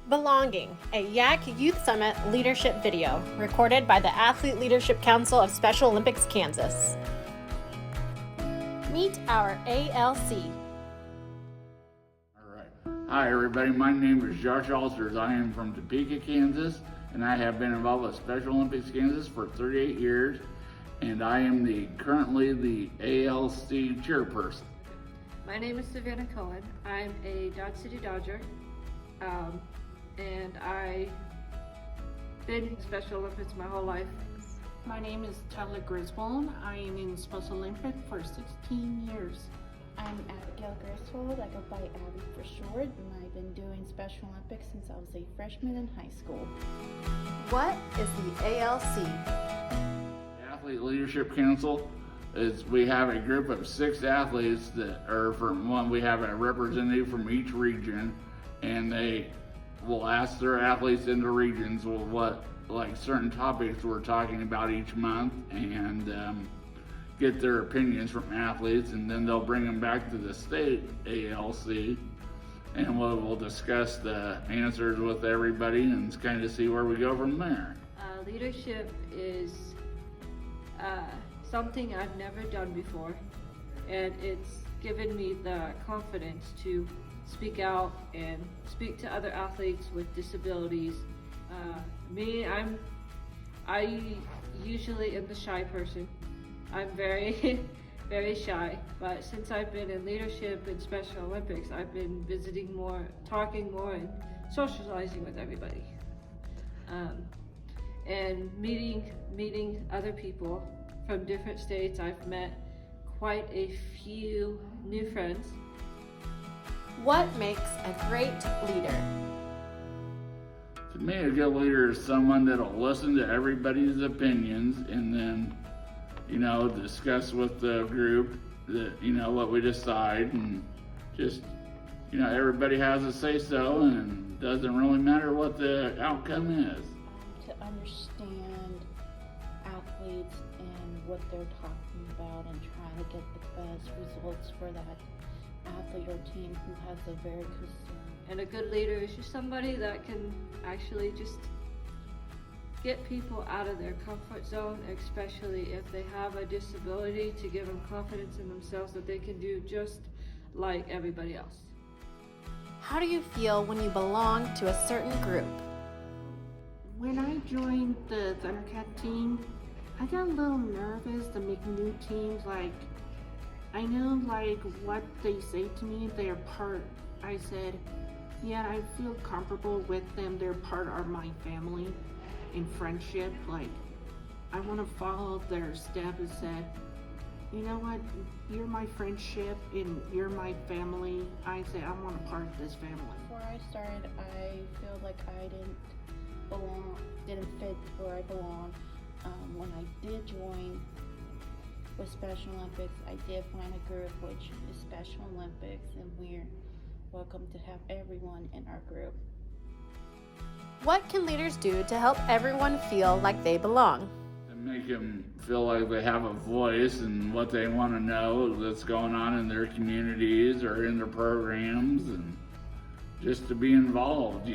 Belonging, a YAC Youth Summit leadership video recorded by the Athlete Leadership Council of Special Olympics, Kansas. Meet our ALC. All right. Hi, everybody. My name is Josh Alsters. I am from Topeka, Kansas, and I have been involved with Special Olympics Kansas for 38 years, and I am currently the ALC chairperson. My name is Savannah Cohen. I'm a Dodge City Dodger, and I've been in Special Olympics my whole life. My name is Tyler Griswold. I am in Special Olympics for 16 years. I'm Abigail Griswold. I go by Abby for short, and I've been doing Special Olympics since I was a freshman in high school. What is the ALC? The Athlete Leadership Council we have a group of 6 athletes that are from one. We have a representative from each region, and they will ask their athletes in the regions what certain topics we're talking about each month, and get their opinions from athletes, and then they'll bring them back to the state ALC, and we'll discuss the answers with everybody and kind of see where we go from there. Leadership is something I've never done before, and it's given me the confidence to speak out and speak to other athletes with disabilities. I usually am the shy person. I'm very, very shy, but since I've been in leadership in Special Olympics, I've been visiting more, talking more, and socializing with everybody. And meeting other people from different states. I've met quite a few new friends. What makes a great leader? To me, a good leader is someone that'll listen to everybody's opinions and then, discuss with the group what we decide, and just, everybody has a say-so, and it doesn't really matter what the outcome is. To understand athletes and what they're talking about and try to get the best results for that athlete or team who has a very concern. And a good leader is just somebody that can actually just get people out of their comfort zone, especially if they have a disability, to give them confidence in themselves that they can do just like everybody else. How do you feel when you belong to a certain group? When I joined the Thundercat team, I got a little nervous to make new teams. I know what they say to me, they're part. I said, yeah, I feel comfortable with them. They're part of my family in friendship. I want to follow their step and said, you know what, you're my friendship and you're my family. I say, I want a part of this family. Before I started, I feel like I didn't fit where I belong. When I did join with Special Olympics, I did find a group which is Special Olympics, and we're welcome to have everyone in our group. What can leaders do to help everyone feel like they belong? To make them feel like they have a voice and what they want to know that's going on in their communities or in their programs, and just to be involved,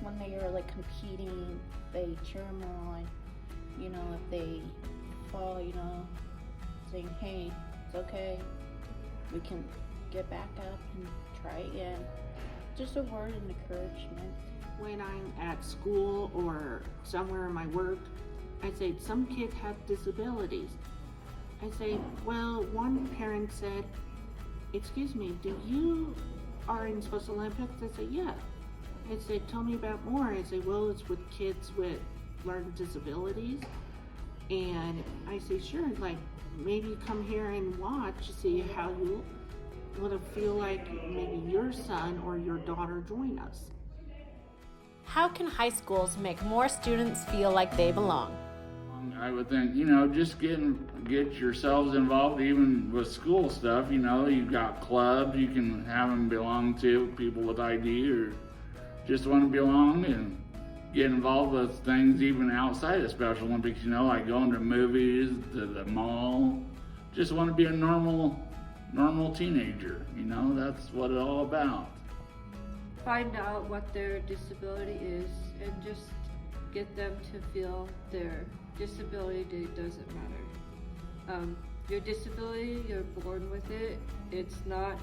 When they are competing, they cheer them on. If they fall, saying, hey, it's okay, we can get back up and try again. Just a word of encouragement. When I'm at school or somewhere in my work, I say, some kids have disabilities. I say, well, one parent said, excuse me, you are in Special Olympics? I say, yeah. I say, tell me about more. I say, well, it's with kids with learning disabilities. And I say, sure, maybe come here and watch, see how you want to feel like maybe your son or your daughter join us. How can high schools make more students feel like they belong? I would think, just get yourselves involved, even with school stuff. You've got clubs you can have them belong to, people with ID or just want to belong, and get involved with things even outside of Special Olympics, like going to movies, to the mall. Just want to be a normal teenager, that's what it's all about. find out what their disability is and just get them to feel their disability doesn't matter. Your disability, you're born with it. It's not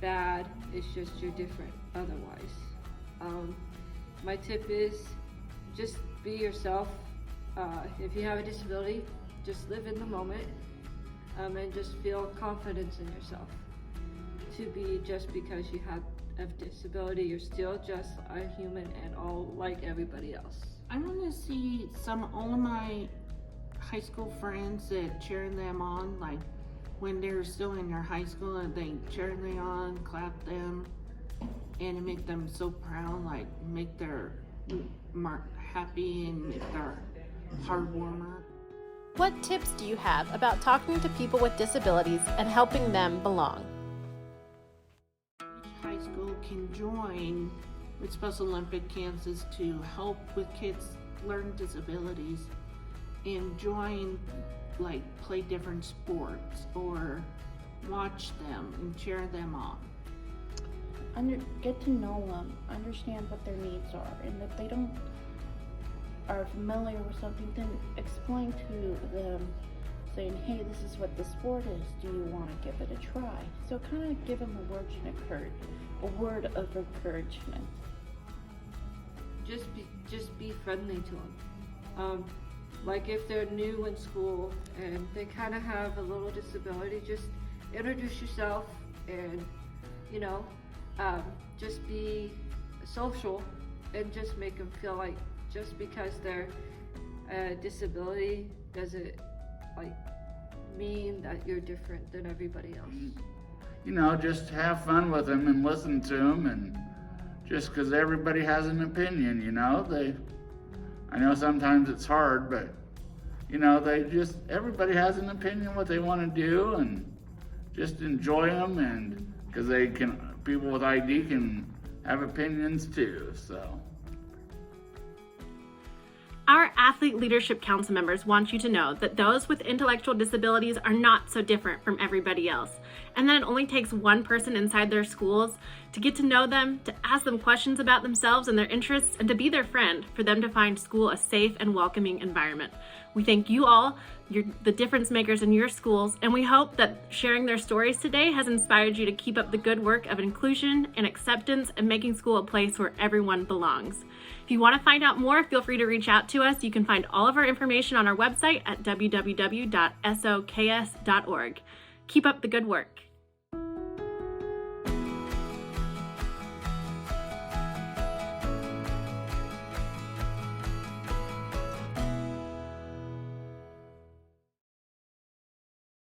bad, it's just you're different otherwise. My tip is just be yourself. If you have a disability, just live in the moment and just feel confidence in yourself. To be just because you have a disability, you're still just a human and all like everybody else. I want to see all of my high school friends that cheering them on, like when they're still in their high school and they cheer them on, clap them, and make them so proud, like make their mark happy and make their heart warmer. What tips do you have about talking to people with disabilities and helping them belong? Each high school can join with Special Olympic Kansas to help with kids learn disabilities and join, like play different sports or watch them and cheer them on. Get to know them, understand what their needs are, and if they are familiar with something, then explain to them, saying, hey, this is what the sport is, do you want to give it a try? So kind of give them a word of encouragement. Just be friendly to them. Like if they're new in school and they kind of have a little disability, just introduce yourself and, just be social and just make them feel like just because they're a disability doesn't mean that you're different than everybody else. Just have fun with them and listen to them, and just because everybody has an opinion, I know sometimes it's hard, but everybody has an opinion what they want to do, and just enjoy them, and because people with ID can have opinions too, so. Our Athlete Leadership Council members want you to know that those with intellectual disabilities are not so different from everybody else, and that it only takes one person inside their schools to get to know them, to ask them questions about themselves and their interests, and to be their friend for them to find school a safe and welcoming environment. We thank you all, you're the difference makers in your schools, and we hope that sharing their stories today has inspired you to keep up the good work of inclusion and acceptance and making school a place where everyone belongs. If you want to find out more, feel free to reach out to us. You can find all of our information on our website at www.soks.org. Keep up the good work.